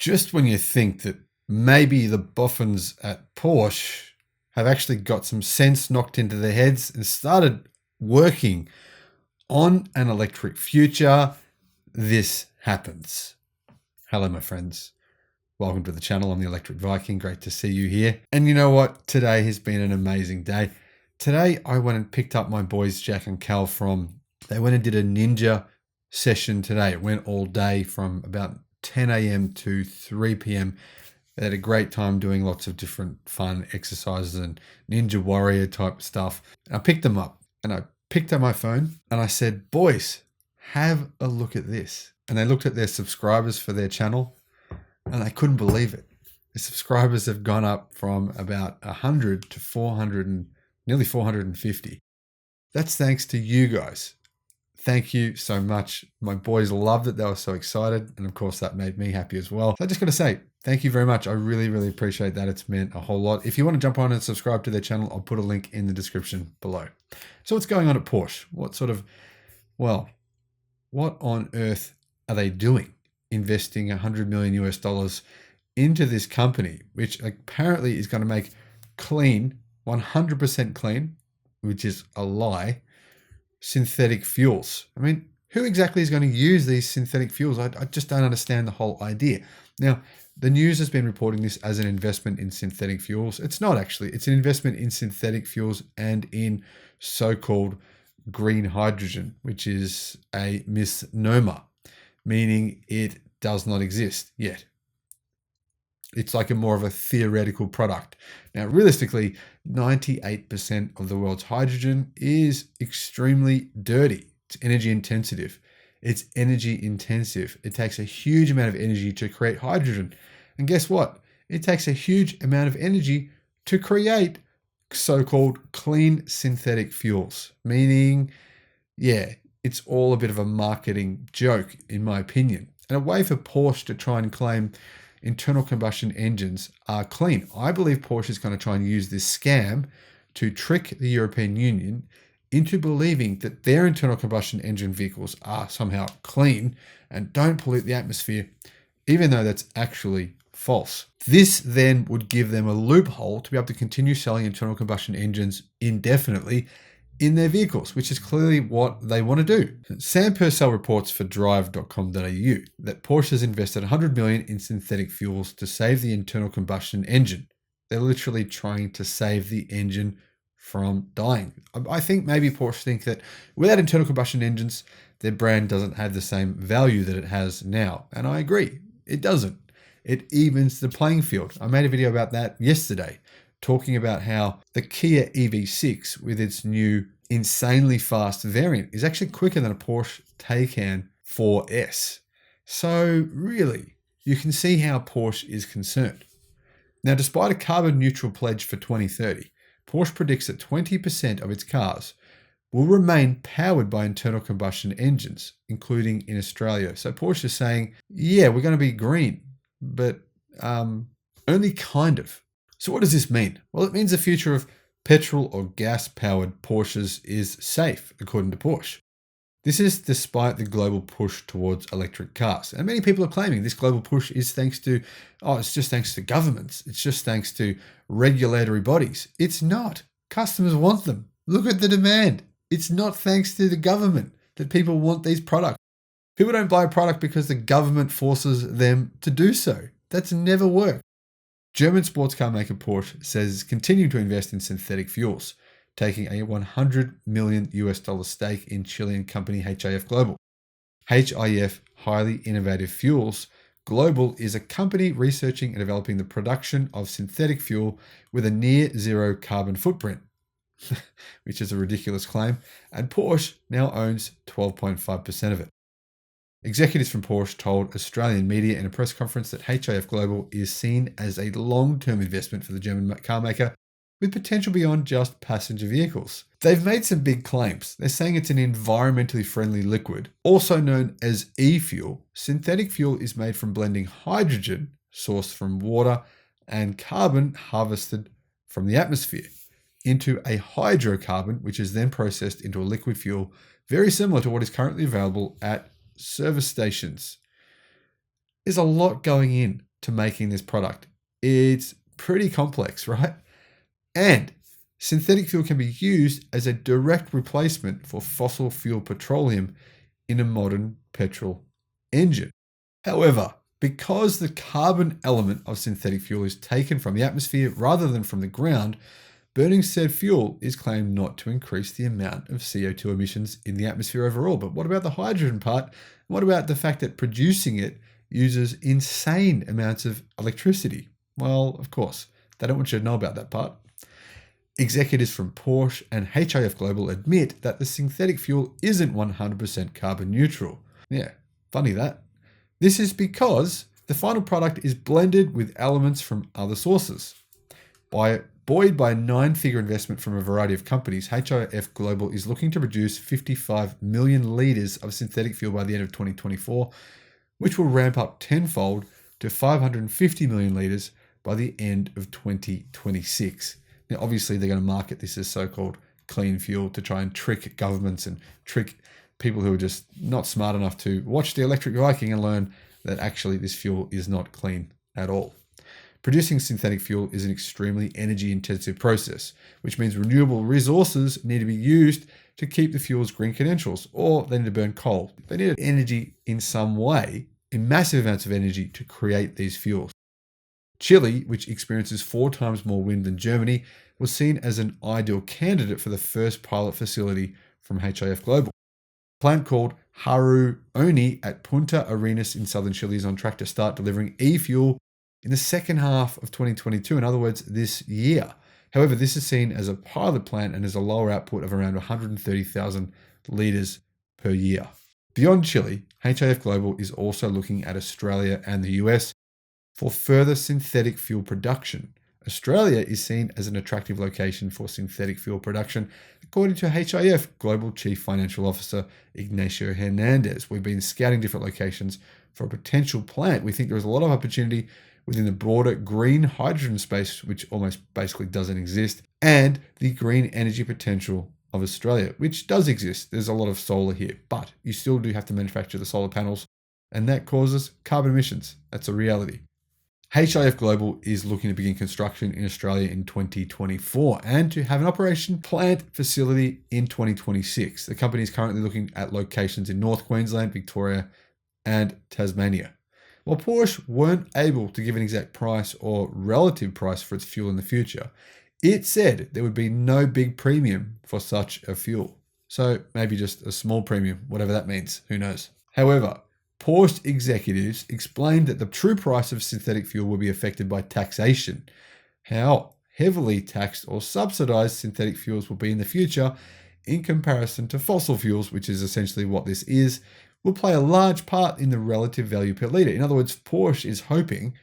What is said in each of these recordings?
Just when you think that maybe the boffins at Porsche have actually got some sense knocked into their heads and started working on an electric future, this happens. Hello, my friends. Welcome to the channel. I'm the Electric Viking. Great to see you here. And you know what? Today has been an amazing day. Today, I went and picked up my boys, Jack and Cal, they went and did a ninja session today. It went all day from about 10 a.m. to 3 p.m. They had a great time doing lots of different fun exercises and Ninja Warrior type stuff. I picked them up and I picked up my phone and I said, boys, have a look at this. And they looked at their subscribers for their channel and they couldn't believe it. The subscribers have gone up from about 100 to 400 and nearly 450. That's thanks to you guys. Thank you so much. My boys loved it. They were so excited. And of course, that made me happy as well. So I just got to say, thank you very much. I really, really appreciate that. It's meant a whole lot. If you want to jump on and subscribe to their channel, I'll put a link in the description below. So what's going on at Porsche? What on earth are they doing? Investing $100 million US into this company, which apparently is going to make clean, 100% clean, which is a lie, synthetic fuels. I mean, who exactly is going to use these synthetic fuels? I just don't understand the whole idea. Now, the news has been reporting this as an investment in synthetic fuels. It's not actually. It's an investment in synthetic fuels and in so-called green hydrogen, which is a misnomer, meaning it does not exist yet. It's like more of a theoretical product. Now, realistically, 98% of the world's hydrogen is extremely dirty. It's energy intensive. It takes a huge amount of energy to create hydrogen. And guess what? It takes a huge amount of energy to create so-called clean synthetic fuels, meaning, it's all a bit of a marketing joke, in my opinion, and a way for Porsche to try and claim internal combustion engines are clean. I believe Porsche is going to try and use this scam to trick the European Union into believing that their internal combustion engine vehicles are somehow clean and don't pollute the atmosphere, even though that's actually false. This then would give them a loophole to be able to continue selling internal combustion engines indefinitely in their vehicles, which is clearly what they want to do. Sam Purcell reports for drive.com.au that Porsche has invested $100 million in synthetic fuels to save the internal combustion engine. They're literally trying to save the engine from dying. I think maybe Porsche think that without internal combustion engines, their brand doesn't have the same value that it has now. And I agree, it doesn't. It evens the playing field. I made a video about that yesterday, talking about how the Kia EV6 with its new insanely fast variant is actually quicker than a Porsche Taycan 4S. So really, you can see how Porsche is concerned. Now, despite a carbon neutral pledge for 2030, Porsche predicts that 20% of its cars will remain powered by internal combustion engines, including in Australia. So Porsche is saying, we're going to be green, but only kind of. So what does this mean? Well, it means the future of petrol or gas-powered Porsches is safe, according to Porsche. This is despite the global push towards electric cars. And many people are claiming this global push is it's just thanks to governments. It's just thanks to regulatory bodies. It's not. Customers want them. Look at the demand. It's not thanks to the government that people want these products. People don't buy a product because the government forces them to do so. That's never worked. German sports car maker Porsche says it's continuing to invest in synthetic fuels, taking a $100 million US stake in Chilean company HIF Global. HIF Highly Innovative Fuels Global is a company researching and developing the production of synthetic fuel with a near zero carbon footprint, which is a ridiculous claim, and Porsche now owns 12.5% of it. Executives from Porsche told Australian media in a press conference that HIF Global is seen as a long-term investment for the German car maker with potential beyond just passenger vehicles. They've made some big claims. They're saying it's an environmentally friendly liquid, also known as e-fuel. Synthetic fuel is made from blending hydrogen sourced from water and carbon harvested from the atmosphere into a hydrocarbon, which is then processed into a liquid fuel, very similar to what is currently available at service stations. There's a lot going in to making this product. It's pretty complex, right? And synthetic fuel can be used as a direct replacement for fossil fuel petroleum in a modern petrol engine. However, because the carbon element of synthetic fuel is taken from the atmosphere rather than from the ground, burning said fuel is claimed not to increase the amount of CO2 emissions in the atmosphere overall. But what about the hydrogen part? What about the fact that producing it uses insane amounts of electricity? Well, of course, they don't want you to know about that part. Executives from Porsche and HIF Global admit that the synthetic fuel isn't 100% carbon neutral. Yeah, funny that. This is because the final product is blended with elements from other sources. Buoyed by a 9-figure investment from a variety of companies, HIF Global is looking to produce 55 million litres of synthetic fuel by the end of 2024, which will ramp up tenfold to 550 million litres by the end of 2026. Now, obviously, they're going to market this as so-called clean fuel to try and trick governments and trick people who are just not smart enough to watch the Electrek Viking and learn that actually this fuel is not clean at all. Producing synthetic fuel is an extremely energy-intensive process, which means renewable resources need to be used to keep the fuel's green credentials, or they need to burn coal. They need energy in some way, in massive amounts of energy, to create these fuels. Chile, which experiences 4 times more wind than Germany, was seen as an ideal candidate for the first pilot facility from HIF Global. A plant called Haru Oni at Punta Arenas in southern Chile is on track to start delivering e-fuel in the second half of 2022, in other words, this year. However, this is seen as a pilot plant and has a lower output of around 130,000 litres per year. Beyond Chile, HIF Global is also looking at Australia and the US for further synthetic fuel production. Australia is seen as an attractive location for synthetic fuel production, according to HIF Global Chief Financial Officer Ignacio Hernandez. We've been scouting different locations for a potential plant. We think there is a lot of opportunity within the broader green hydrogen space, which almost basically doesn't exist, and the green energy potential of Australia, which does exist. There's a lot of solar here, but you still do have to manufacture the solar panels, and that causes carbon emissions. That's a reality. HIF Global is looking to begin construction in Australia in 2024 and to have an operation plant facility in 2026. The company is currently looking at locations in North Queensland, Victoria, and Tasmania. While Porsche weren't able to give an exact price or relative price for its fuel in the future, it said there would be no big premium for such a fuel. So maybe just a small premium, whatever that means, who knows. However, Porsche executives explained that the true price of synthetic fuel will be affected by taxation. How heavily taxed or subsidized synthetic fuels will be in the future in comparison to fossil fuels, which is essentially what this is, will play a large part in the relative value per litre. In other words, Porsche is hoping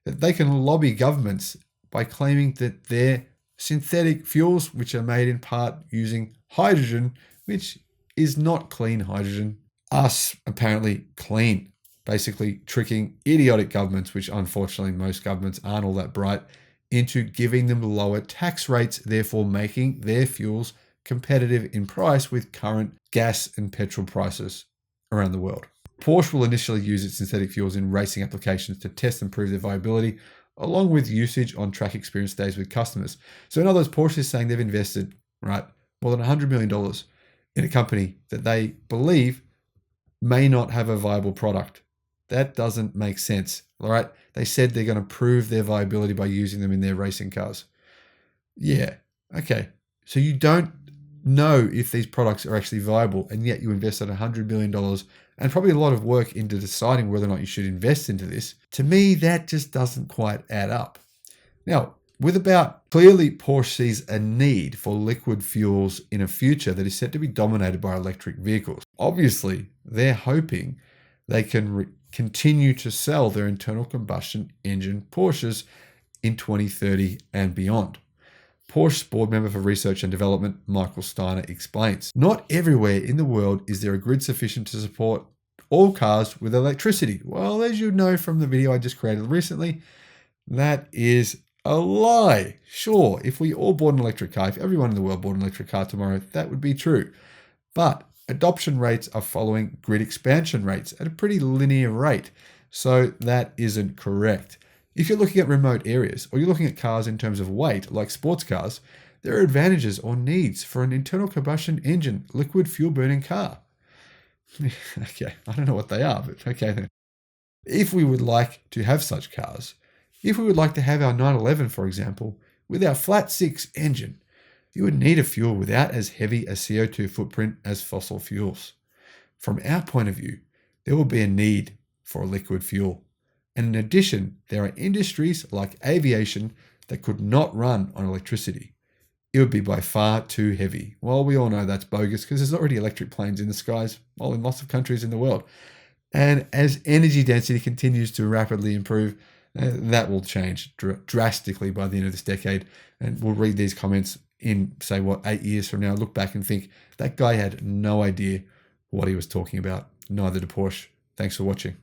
that they can lobby governments by claiming that their synthetic fuels, which are made in part using hydrogen, which is not clean hydrogen, are apparently clean, basically tricking idiotic governments, which unfortunately most governments aren't all that bright, into giving them lower tax rates, therefore making their fuels competitive in price with current gas and petrol prices around the world. Porsche will initially use its synthetic fuels in racing applications to test and prove their viability, along with usage on track experience days with customers. So in other words, Porsche is saying they've invested, right, more than $100 million in a company that they believe may not have a viable product. That doesn't make sense, all right? They said they're going to prove their viability by using them in their racing cars. Yeah, okay. So you don't know if these products are actually viable, and yet you invested $100 million and probably a lot of work into deciding whether or not you should invest into this. To me, that just doesn't quite add up. Now, clearly Porsche sees a need for liquid fuels in a future that is set to be dominated by electric vehicles. Obviously, they're hoping they can continue to sell their internal combustion engine Porsches in 2030 and beyond. Porsche's board member for research and development, Michael Steiner, explains, "Not everywhere in the world is there a grid sufficient to support all cars with electricity." Well, as you know from the video I just created recently, that is a lie. Sure, if we all bought an electric car, if everyone in the world bought an electric car tomorrow, that would be true. But adoption rates are following grid expansion rates at a pretty linear rate. So that isn't correct. If you're looking at remote areas or you're looking at cars in terms of weight, like sports cars, there are advantages or needs for an internal combustion engine liquid fuel burning car. Okay, I don't know what they are, but okay then. If we would like to have such cars, if we would like to have our 911, for example, with our flat 6 engine, you would need a fuel without as heavy a CO2 footprint as fossil fuels. From our point of view, there will be a need for a liquid fuel. And in addition, there are industries like aviation that could not run on electricity. It would be by far too heavy. Well, we all know that's bogus because there's already electric planes in the skies, well, in lots of countries in the world. And as energy density continues to rapidly improve, that will change drastically by the end of this decade. And we'll read these comments in, say, 8 years from now, look back and think, that guy had no idea what he was talking about. Neither did Porsche. Thanks for watching.